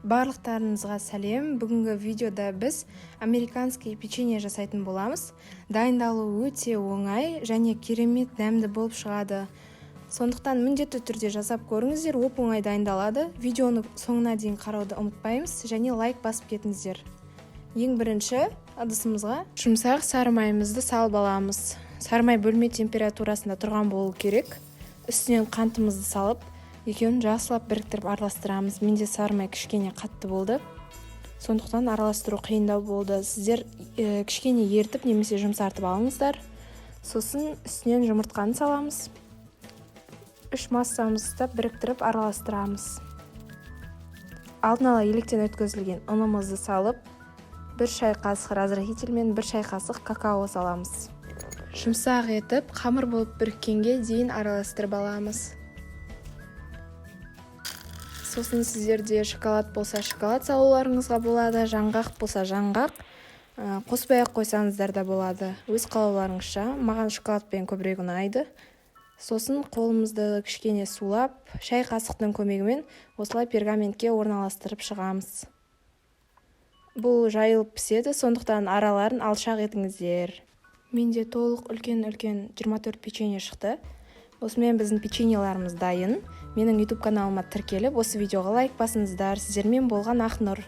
Барлықтарыңызға сәлем. Бүгінгі видеода біз американский печенье жасайтын боламыз. Дайындалу өте оңай және керемет дәмді болып шығады. Сондықтан міндетті түрде жасап көріңіздер, оп-оңай дайындалады. Видеоны соңына дейін қарауды ұмытпаймыз және лайк басып кетіңіздер. Ең бірінші ыдысымызға жұмсақ сары майымызды салып аламыз. Сары май бөлме температурасында тұрған болу керек. Үстінен қантымызды салып, екеуін жақсылап біріктіріп араластырамыз. Менде сары май кішкене қатты болды, сондықтан араластыру қиындау болды. Сіздер кішкене ертіп немесе жұмсартып алыңыздар. Сосын үстінен жұмыртқаны саламыз. 3 массамызды біріктіріп араластырамыз. Алдын ала електен өткізілген ұнымызды салып, 1 шай қасық разрыхитель мен 1 шай қасық какао саламыз. Жұмсақ етіп, қамыр болып біріккенге дейін араластырып аламыз. Сосын сіздерде шоколад болса шоколад салуларыңызға болады, жаңғақ болса жаңғақ, қоспай-ақ қойсаңыздар да болады. Өз қалауларыңызша, маған шоколадпен көбірек ұнайды. Сосын қолымызды кішкене сулап, шай қасықтың көмегімен осылай пергаментке орналастырып шығамыз. Бұл жайылып піседі, сондықтан араларын алшақ етіңіздер. Менде толық үлкен 24 печенье шықты. Осымен біздің печеньеларымыз дайын. Менің YouTube каналыма тіркеліп, осы видеоға лайк басыңыздар. Сіздермен болған Ақнұр.